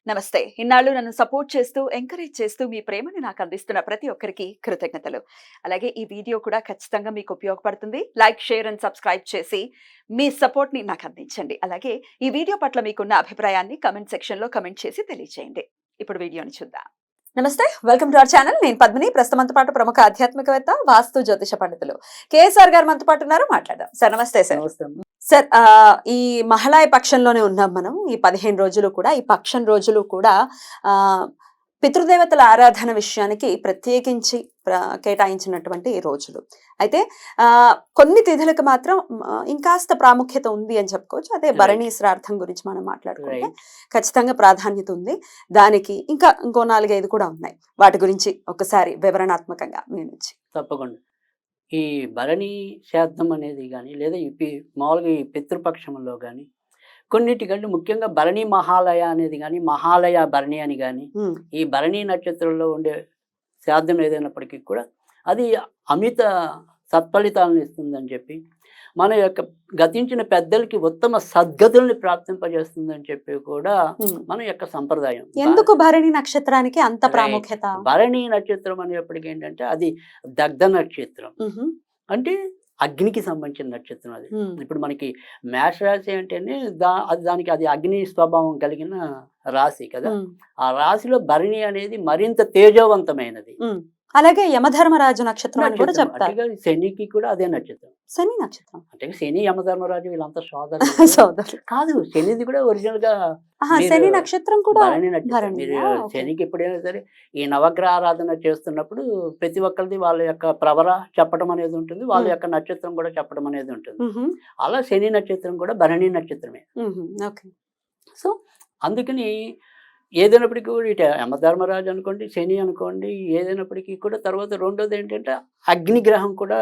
నమస్తే. ఇన్నాళ్ళు నన్ను సపోర్ట్ చేస్తూ, ఎంకరేజ్ చేస్తూ మీ ప్రేమని నాకు అందిస్తున్న ప్రతి ఒక్కరికి కృతజ్ఞతలు. అలాగే ఈ వీడియో కూడా ఖచ్చితంగా మీకు ఉపయోగపడుతుంది. లైక్, షేర్ అండ్ సబ్స్క్రైబ్ చేసి మీ సపోర్ట్‌ని నాకు అందించండి. అలాగే ఈ వీడియో పట్ల మీకున్న అభిప్రాయాన్ని కామెంట్ సెక్షన్‌లో కామెంట్ చేసి తెలియజేయండి. ఇప్పుడు వీడియోని చూద్దాం. నమస్తే, వెల్కమ్ టు అవర్ ఛానల్. నేను పద్మిని. ప్రస్తుతం మనతో పాటు ప్రముఖ ఆధ్యాత్మికవేత్త, వాస్తు జ్యోతిష పండితులు కేఎస్ఆర్ గారు మనతో పాటు ఉన్నారు. మాట్లాడదాం. సార్ నమస్తే సార్. నమస్తే. సార్, ఈ మహాళయ పక్షంలోనే ఉన్నాం మనం. ఈ 15 రోజులు కూడా, ఈ పక్షం రోజులు కూడా పితృదేవతల ఆరాధన విషయానికి ప్రత్యేకించి కేటాయించినటువంటి ఈ రోజులు. అయితే కొన్ని తిథులకు మాత్రం ఇంకాస్త ప్రాముఖ్యత ఉంది అని చెప్పుకోవచ్చు. అదే భరణీ శ్రార్థం గురించి మనం మాట్లాడుకుంటే ఖచ్చితంగా ప్రాధాన్యత ఉంది. దానికి ఇంకా ఇంకో 4-5 కూడా ఉన్నాయి. వాటి గురించి ఒకసారి వివరణాత్మకంగా మీ నుంచి. తప్పకుండా. ఈ భరణీ శ్రాద్ధం అనేది కానీ, లేదా మామూలుగా ఈ పితృపక్షంలో కానీ, కొన్నిటికంటే ముఖ్యంగా భరణీ మహాలయ అనేది కానీ, మహాలయ భరణి అని కానీ, ఈ భరణీ నక్షత్రంలో ఉండే శ్రాద్ధం ఏదైనప్పటికీ కూడా అది అమిత సత్ఫలితాలను ఇస్తుందని చెప్పి, మన యొక్క గతించిన పెద్దలకి ఉత్తమ సద్గతుల్ని ప్రాప్తింపజేస్తుందని చెప్పి కూడా మన యొక్క సంప్రదాయం. ఎందుకు భరణి నక్షత్రానికి అంత ప్రాముఖ్యత? భరణీ నక్షత్రం అనేప్పటికీ ఏంటంటే అది దగ్ధ నక్షత్రం, అంటే అగ్నికి సంబంధించిన నక్షత్రం. అది ఇప్పుడు మనకి మేష రాశి అంటేనే దానికి అది అగ్ని స్వభావం కలిగిన రాశి కదా. ఆ రాశిలో భరణి అనేది మరింత తేజవంతమైనది. అలాగే యమధర్మరాజు నక్షత్రం అని కూడా చెప్తారు. శనికి కూడా అదే నక్షత్రం. శని నక్షత్రం అంటే శని యమధర్మరాజు వీళ్ళంతా సోదరులు కాదు. శనిది కూడా ఒరిజినల్ గా శని నక్షత్రం కూడా మీరు శనికి ఎప్పుడైనా సరే ఈ నవగ్రహ ఆరాధన చేస్తున్నప్పుడు ప్రతి ఒక్కరిది వాళ్ళ యొక్క ప్రవర చెప్పడం అనేది ఉంటుంది, వాళ్ళ యొక్క నక్షత్రం కూడా చెప్పడం అనేది ఉంటుంది. అలా శని నక్షత్రం కూడా భరణి నక్షత్రమే. సో అందుకని ఏదైనప్పటికీ కూడా ఇటు యమధర్మరాజు అనుకోండి, శని అనుకోండి, ఏదైనప్పటికీ కూడా తర్వాత రెండోది ఏంటంటే అగ్నిగ్రహం కూడా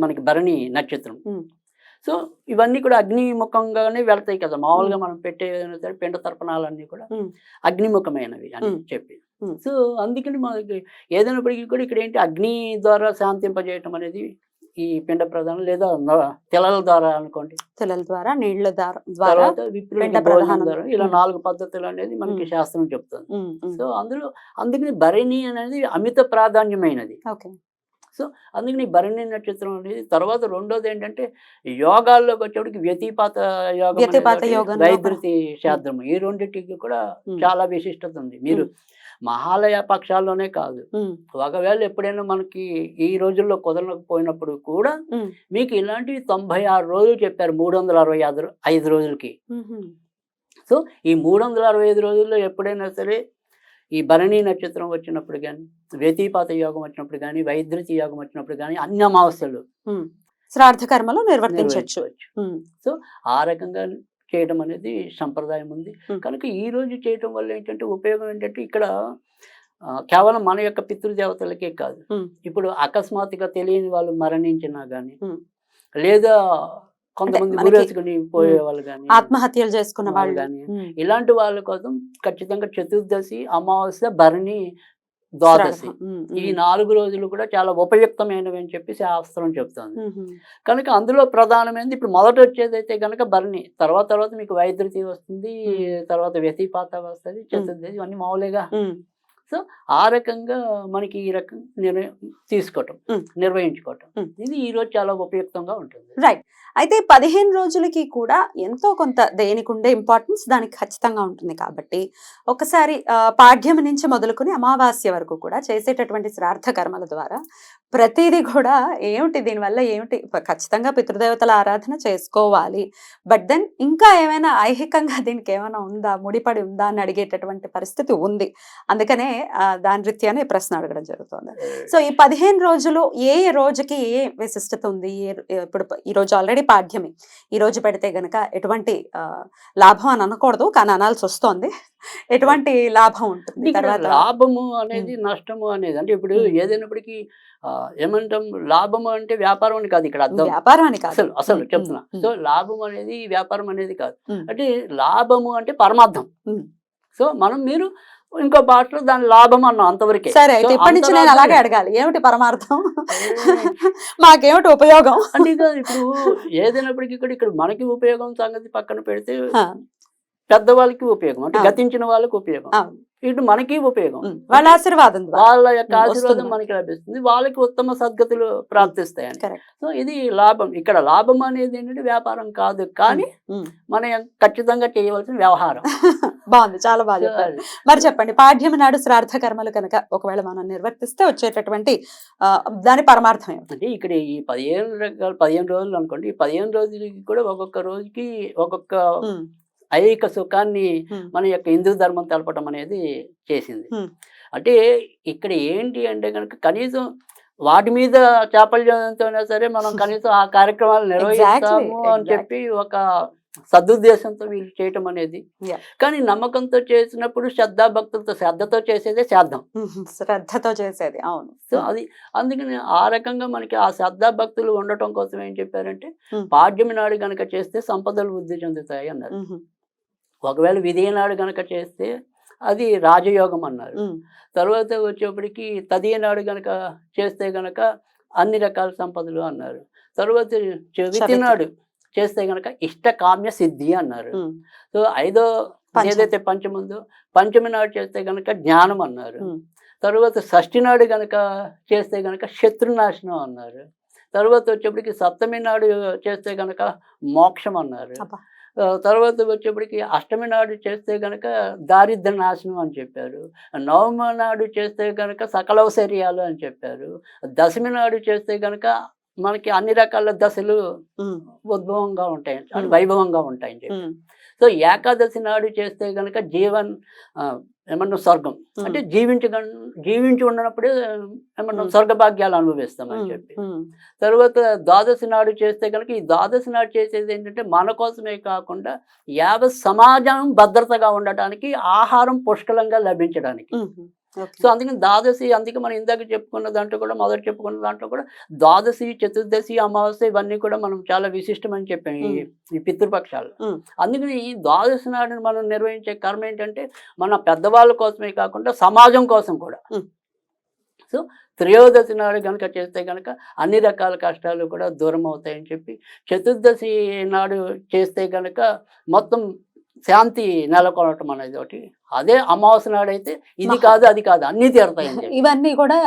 మనకి భరణి నక్షత్రం. సో ఇవన్నీ కూడా అగ్నిముఖంగానే వెళ్తాయి కదా. మామూలుగా మనం పెట్టే పిండ తర్పణాలన్నీ కూడా అగ్నిముఖమైనవి అని చెప్పి. సో అందుకని మనకి ఏదైనప్పటికీ కూడా ఇక్కడ ఏంటి అగ్ని ద్వారా శాంతింపజేయటం అనేది ఈ పిండ ప్రధానం, లేదా తెలల ద్వారా అనుకోండి, తెలల ద్వారా, నీళ్ల ద్వారా, ఇలా 4 పద్ధతులు అనేది మనకి శాస్త్రం చెప్తుంది. సో అందుకని భరణి అనేది అమిత ప్రాధాన్యమైనది. సో అందుకని భరణి నక్షత్రం అనేది. తర్వాత రెండోది ఏంటంటే యోగాల్లోకి వచ్చేటికి వ్యతిపాత యోగం, వైద్యుతి శాస్త్రం, ఈ రెండింటికి కూడా చాలా విశిష్టత ఉంది. మీరు మహాలయ పక్షాల్లోనే కాదు, ఒకవేళ ఎప్పుడైనా మనకి ఈ రోజుల్లో కుదరకపోయినప్పుడు కూడా మీకు ఇలాంటివి 96 రోజులు చెప్పారు 365 రోజులకి. సో ఈ 365 రోజుల్లో ఎప్పుడైనా సరే ఈ భరణీ నక్షత్రం వచ్చినప్పుడు కానీ, వ్యతిపాత యోగం వచ్చినప్పుడు కానీ, వైద్యుతి యోగం వచ్చినప్పుడు కానీ, అన్ని అమావాస్యలు శ్రాద్ధ కర్మలు నిర్వర్తించవచ్చు. సో ఆ రకంగా చేయడం అనేది సంప్రదాయం ఉంది. కనుక ఈ రోజు చేయటం వల్ల ఏంటంటే ఉపయోగం ఏంటంటే ఇక్కడ కేవలం మన యొక్క పితృదేవతలకే కాదు, ఇప్పుడు అకస్మాత్తుగా తెలియని వాళ్ళు మరణించినా గానీ, లేదా కొంతమంది గురేసుకుని పోయే వాళ్ళు కానీ, ఆత్మహత్యలు చేసుకున్న వాళ్ళు కానీ, ఇలాంటి వాళ్ళ కోసం ఖచ్చితంగా చతుర్దశి, అమావాస్య, భరణి, ద్వాదశి, ఈ 4 రోజులు కూడా చాలా ఉపయుక్తమైనవి అని చెప్పి శాస్త్రం చెప్తుంది. కనుక అందులో ప్రధానమైనది ఇప్పుడు మొదట వచ్చేదైతే కనుక భరణి, తర్వాత మీకు వైద్యుతి వస్తుంది, తర్వాత వ్యతిపాత వస్తుంది, చతుర్దశి, ఇవన్నీ మామూలుగా. సో ఆ రకంగా మనకి ఈ రకం నిర్వహించుకోవటం ఇది ఈ రోజు చాలా ఉపయుక్తంగా ఉంటుంది. రైట్. అయితే 15 రోజులకి కూడా ఎంతో కొంత దేనికి ఉండే ఇంపార్టెన్స్ దానికి ఖచ్చితంగా ఉంటుంది. కాబట్టి ఒకసారి పాడ్యం నుంచి మొదలుకొని అమావాస్య వరకు కూడా చేసేటటువంటి శ్రాద్ధ కర్మల ద్వారా ప్రతిదీ కూడా ఏమిటి, దీనివల్ల ఏమిటి, ఖచ్చితంగా పితృదేవతల ఆరాధన చేసుకోవాలి. బట్ దెన్ ఇంకా ఏమైనా ఐహికంగా దీనికి ఏమైనా ఉందా, ముడిపడి ఉందా అని అడిగేటటువంటి పరిస్థితి ఉంది. అందుకనే దాని రీత్యానే ప్రశ్న అడగడం జరుగుతుంది. సో ఈ 15 రోజులు ఏ రోజుకి ఏ విశిష్టత ఉంది? ఇప్పుడు ఈ రోజు ఆల్రెడీ పాడ్యమే, ఈ రోజు పెడితే గనక ఎటువంటి లాభం అని అనకూడదు, కానీ అనాల్సి వస్తోంది. ఎటువంటి లాభం ఉంటుంది? లాభము అనేది నష్టము అనేది అంటే ఇప్పుడు ఏదైనప్పటికీ ఏమంటాం, లాభము అంటే వ్యాపారం అని కాదు ఇక్కడ అర్థం. వ్యాపారం అని కాదు అసలు చెప్తున్నా. సో లాభం అనేది వ్యాపారం అనేది కాదు, అంటే లాభము అంటే పరమార్థం. సో మీరు ఇంకో భాషలో దాని లాభం అన్నాం అంతవరకే. సరే, అయితే ఇప్పటి నుంచి నేను అలాగే అడగాలి, ఏమిటి పరమార్థం, మాకేమిటి ఉపయోగం అంటే ఇప్పుడు ఏదైనప్పటికీ ఇక్కడ మనకి ఉపయోగం సంగతి పక్కన పెడితే పెద్దవాళ్ళకి ఉపయోగం, అంటే అవును. గతించిన వాళ్ళకి ఉపయోగం, అవును. ఇటు మనకి ఉపయోగం. వాళ్ళ ఆశీర్వాదం ద్వారా వాళ్ళ యొక్క ఆశీర్వాదం వస్తుంది మనకి లభిస్తుంది, వాళ్ళకి ఉత్తమ సద్గతులు ప్రాప్తిస్తాయని. కరెక్ట్. సో ఇది లాభం. ఇక్కడ లాభం అనేది ఏంటంటే వ్యాపారం కాదు, కానీ మనం ఖచ్చితంగా చేయవలసిన వ్యవహారం. బాగుంది, చాలా బాగా సో చెప్పారు. అది. మరి చెప్పండి, పాడ్యమి నాడు శ్రాద్ధ కర్మలు కనుక ఒకవేళ మనం నిర్వర్తిస్తే వచ్చేటటువంటి దాని పరమార్థం ఏమిటి? అంటే ఇక్కడ ఈ 15 రోజులు అనుకోండి, ఈ 15 రోజులకి కూడా ఒక్కొక్క రోజుకి ఒక్కొక్క ఐహిక సుఖాన్ని మన యొక్క హిందూ ధర్మం తెలపడం అనేది చేసింది. అంటే ఇక్కడ ఏంటి అంటే కనుక కనీసం వాటి మీద చాపల్యంతోనే సరే మనం కనీసం ఆ కార్యక్రమాలు నిర్వహిస్తాము అని చెప్పి ఒక సదుద్దేశంతో వీళ్ళు చేయటం అనేది. కానీ నమ్మకంతో చేసినప్పుడు శ్రద్ధాభక్తులతో శ్రద్ధతో చేసేదే శ్రాద్ధం, శ్రద్ధతో చేసేది. అవును. సో అది అందుకని ఆ రకంగా మనకి ఆ శ్రద్ధాభక్తులు ఉండటం కోసం ఏం చెప్పారంటే పాడ్యమి నాడు గనక చేస్తే సంపదలు వృద్ధి చెందుతాయి అన్నారు. ఒకవేళ విధి నాడు గనక చేస్తే అది రాజయోగం అన్నారు. తర్వాత వచ్చేప్పటికి తదియ నాడు గనక చేస్తే గనక అన్ని రకాల సంపదలు అన్నారు. తర్వాత చవితి నాడు చేస్తే గనక ఇష్టకామ్య సిద్ధి అన్నారు. సో ఐదో ఏదైతే పంచముందో పంచమి నాడు చేస్తే గనక జ్ఞానం అన్నారు. తర్వాత షష్ఠి నాడు గనక చేస్తే గనక శత్రునాశనం అన్నారు. తర్వాత వచ్చేప్పటికి సప్తమి నాడు చేస్తే గనక మోక్షం అన్నారు. తర్వాత వచ్చేప్పటికి అష్టమి నాడు చేస్తే కనుక దారిద్ర నాశనం అని చెప్పారు. నవమి నాడు చేస్తే కనుక సకలౌశర్యాలు అని చెప్పారు. దశమి నాడు చేస్తే కనుక మనకి అన్ని రకాల దశలు ఉద్భవంగా ఉంటాయి, వైభవంగా ఉంటాయని చెప్పి. సో ఏకాదశి నాడు చేస్తే కనుక ఏమన్నా స్వర్గం అంటే జీవించి ఉన్నప్పుడే ఏమన్నా స్వర్గభాగ్యాలు అనుభవిస్తామని చెప్పి. తర్వాత ద్వాదశి నాడు చేస్తే కనుక ఈ ద్వాదశి నాడు చేసేది ఏంటంటే మన కోసమే కాకుండా యావత్ సమాజం భద్రతగా ఉండటానికి, ఆహారం పుష్కలంగా లభించడానికి. సో అందుకని ద్వాదశి, అందుకే మనం ఇందాక చెప్పుకున్న దాంట్లో కూడా, మొదట చెప్పుకున్న దాంట్లో కూడా ద్వాదశి, చతుర్దశి, అమావాస్య ఇవన్నీ కూడా మనం చాలా విశిష్టమని చెప్పాము ఈ పితృపక్షాలు. అందుకని ఈ ద్వాదశి నాడుని మనం నిర్వహించే కర్మ ఏంటంటే మన పెద్దవాళ్ళ కోసమే కాకుండా సమాజం కోసం కూడా. సో త్రయోదశి నాడు కనుక చేస్తే కనుక అన్ని రకాల కష్టాలు కూడా దూరం అవుతాయని చెప్పి, చతుర్దశి నాడు చేస్తే కనుక మొత్తం శాంతి నెలకొనటం అనేది ఒకటి. అదే అమావాస్య నాడు అయితే ఇది కాదు అది కాదు అన్ని తీరుతాయి. ఇవన్నీ కూడా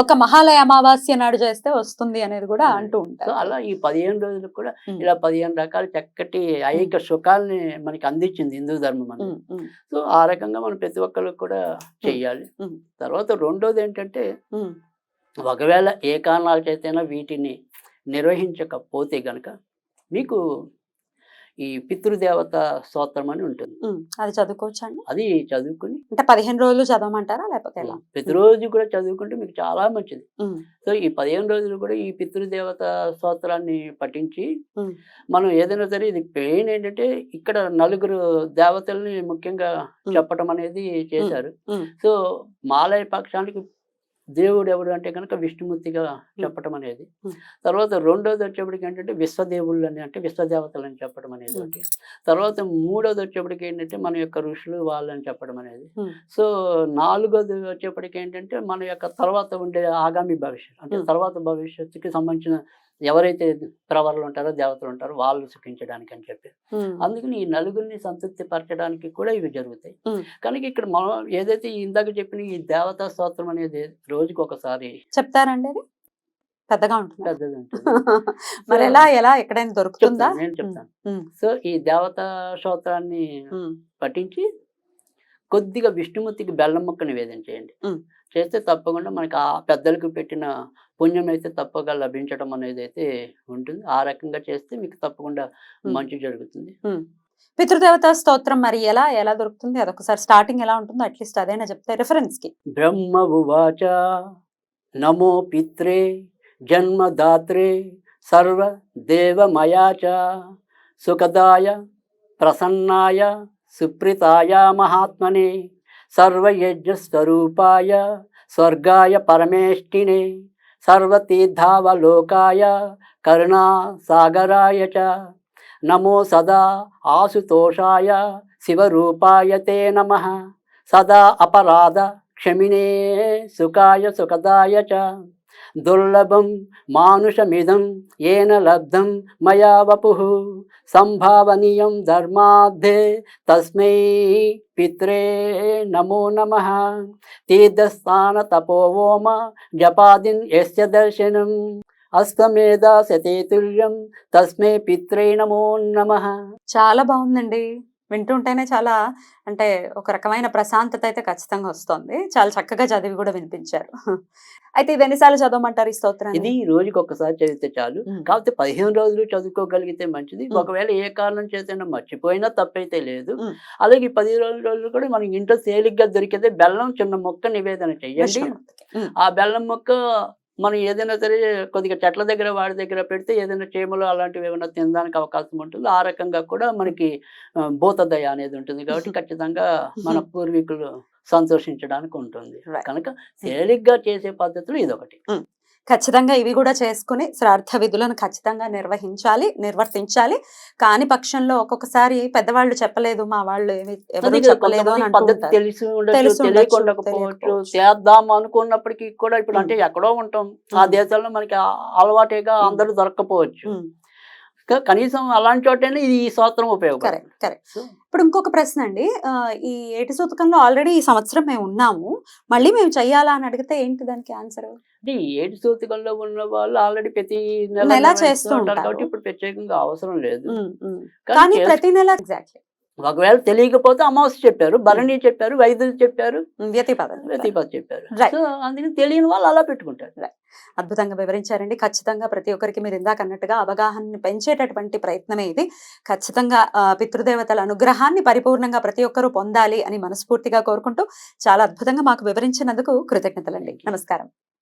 ఒక మహాలయ అమావాస్య నాడు చేస్తే వస్తుంది అనేది కూడా అంటూ ఉంటారు. అలా ఈ 15 రోజులకు కూడా ఇలా 15 రకాల చక్కటి ఐహిక సుఖాలని మనకి అందించింది హిందూ ధర్మం అనేది. సో ఆ రకంగా మనం ప్రతి ఒక్కరికి కూడా చెయ్యాలి. తర్వాత రెండోది ఏంటంటే, ఒకవేళ ఏ కారణాల చేతైనా వీటిని నిర్వహించకపోతే గనక మీకు ఈ పితృదేవత స్తోత్రం అని ఉంటుంది. అది చదువుకోవచ్చండి? అది చదువుకుని అంటే 15 రోజులు చదవమంటారా లేకపోతే ఎలా? ప్రతిరోజు కూడా చదువుకుంటే మీకు చాలా మంచిది. సో ఈ 15 రోజులు కూడా ఈ పితృదేవత స్తోత్రాన్ని పఠించి మనం ఏదైనా సరే, ఇది పెయిన్ ఏంటంటే ఇక్కడ 4 దేవతల్ని ముఖ్యంగా చెప్పటం అనేది చేశారు. సో మాలయ పక్షానికి దేవుడు ఎవడు అంటే కనుక విష్ణుమూర్తిగా చెప్పటం అనేది. తర్వాత రెండోది వచ్చేప్పటికి ఏంటంటే విశ్వదేవుళ్ళు అని, అంటే విశ్వదేవతలు అని చెప్పడం అనేది ఒకటి. తర్వాత మూడోది వచ్చేప్పటికి ఏంటంటే మన యొక్క ఋషులు వాళ్ళని చెప్పడం అనేది. సో నాలుగోది వచ్చేప్పటికి ఏంటంటే మన యొక్క తర్వాత ఉండే ఆగామి భవిష్యత్తు, అంటే తర్వాత భవిష్యత్తుకి సంబంధించిన ఎవరైతే ప్రవరులు ఉంటారో, దేవతలు ఉంటారో వాళ్ళు సుఖించడానికి అని చెప్పి. అందుకని ఈ నలుగురిని సంతృప్తి పరచడానికి కూడా ఇవి జరుగుతాయి. కనుక ఇక్కడ మనం ఏదైతే ఇందాక చెప్పిన ఈ దేవతా స్తోత్రం అనేది రోజుకి ఒకసారి చెప్తారండి. అది పెద్దగా ఉంటుంది, పెద్దది ఉంటుంది. మరి ఎలా ఎక్కడైనా దొరుకుతుందా? నేను చెప్తాను. సో ఈ దేవతా స్తోత్రాన్ని పఠించి కొద్దిగా విష్ణుమూర్తికి బెల్లం ముక్క నివేదన చేయండి. చేస్తే తప్పకుండా మనకి ఆ పెద్దలకు పెట్టిన పుణ్యం అయితే తప్పగా లభించడం అనేది అయితే ఉంటుంది. ఆ రకంగా చేస్తే మీకు తప్పకుండా మంచి జరుగుతుంది. పితృదేవత స్తోత్రం మరి ఎలా దొరుకుతుంది? అదొకసారి స్టార్టింగ్ ఎలా ఉంటుందో అట్లీస్ట్ అదైనా చెప్తే రిఫరెన్స్ కి. బ్రహ్మ ఉవాచ నమో పిత్రే జన్మదాత్రే సర్వ దేవమయాచ సుఖదాయ ప్రసన్నాయ సుప్రీతాయ మహాత్మనే సర్వయజ్ఞస్వరూపాయ స్వర్గాయ పరమేష్టినే సర్వతీర్థావలోకాయ కరుణాసాగరాయ చ నమో సదా ఆశుతోషాయ శివరూపాయ తే నమః సదా అపరాధ క్షమిణే సుఖాయ సుఖదాయ చ దుర్లభం మానుషమిదం ఏన లబ్ధం మయా వపుః సంభావనీయం ధర్మార్థే తస్మై పిత్రే నమో నమః తీర్థస్థాన తపోవోమ జపాదిన్ యస్య దర్శనం అస్తమేధ శతేతుల్యం తస్మై పిత్రే నమో నమః. చాలా బాగుందండి. వింటుంటేనే చాలా అంటే ఒక రకమైన ప్రశాంతత అయితే ఖచ్చితంగా వస్తుంది. చాలా చక్కగా చదివి కూడా వినిపించారు. అయితే ఇది ఎన్నిసార్లు చదవమంటారు ఈ స్తోత్రాన్ని? ఇది రోజుకి ఒక్కసారి చదివితే చాలు. కాకపోతే 15 రోజులు చదువుకోగలిగితే మంచిది. ఒకవేళ ఏ కారణం చేతైనా మర్చిపోయినా తప్పైతే లేదు. అలాగే 15 రోజులు కూడా మనకి ఇంట్లో తేలిగ్గా దొరికితే బెల్లం చిన్న మొక్క నివేదన చెయ్యండి. ఆ బెల్లం మొక్క మనం ఏదైనా సరే కొద్దిగా చెట్ల దగ్గర వాడి దగ్గర పెడితే ఏదైనా చీమలు అలాంటివి ఏమైనా తినడానికి అవకాశం ఉంటుంది. ఆ రకంగా కూడా మనకి భూతదయ అనేది ఉంటుంది కాబట్టి ఖచ్చితంగా మన పూర్వీకులు సంతోషించడానికి ఉంటుంది. కనుక తేలిగ్గా చేసే పద్ధతులు ఇదొకటి. ఖచ్చితంగా ఇవి కూడా చేసుకుని శ్రాద్ధ విధులను ఖచ్చితంగా నిర్వర్తించాలి. కాని పక్షంలో ఒక్కొక్కసారి పెద్దవాళ్ళు చెప్పలేదు, మా వాళ్ళు ఎవరు చెప్పలేదు అని పద్ధతి తెలిసి ఉండొచ్చు, తెలియకుండకపోవచ్చు. చేద్దాం అనుకున్నప్పటికీ కూడా ఇప్పుడు అంటే ఎక్కడో ఉంటాం, ఆ దేశాల్లో మనకి అలవాటుగా అందరూ దొరక్కపోవచ్చు. కనీసం అలాంటి చోటనే ఈ స్తోత్రం ఉపయోగపడుతుంది. కరెక్ట్. ఇప్పుడు ఇంకొక ప్రశ్న అండి, ఈ ఏటి సూతకంలో ఆల్రెడీ ఈ సంవత్సరం మేము ఉన్నాము, మళ్ళీ మేము చెయ్యాలా అని అడిగితే ఏంటి దానికి ఆన్సర్? అంటే ఏటి సూతకంలో ఉన్న వాళ్ళు ఆల్రెడీ ప్రతి నెల నెల చేస్తూ ఉంటారు కాబట్టి ఇప్పుడు ప్రత్యేకంగా అవసరం లేదు. కానీ ప్రతి నెల ఎగ్జాక్ట్లీ ఒకవేళ తెలియకపోతే అమావాస్య చెప్పారు, భరణి చెప్పారు, వైద్యులు చెప్పారు, వ్యతిపద చెప్పారు. సో అందుకని తెలియని వాళ్ళు అలా పెట్టుకుంటారు. అద్భుతంగా వివరించారండి. ఖచ్చితంగా ప్రతి ఒక్కరికి మీరు ఇందాక అన్నట్టుగా అవగాహనని పెంచేటటువంటి ప్రయత్నమే ఇది. ఖచ్చితంగా పితృదేవతల అనుగ్రహాన్ని పరిపూర్ణంగా ప్రతి ఒక్కరూ పొందాలి అని మనస్ఫూర్తిగా కోరుకుంటూ చాలా అద్భుతంగా మాకు వివరించినందుకు కృతజ్ఞతలండి. నమస్కారం.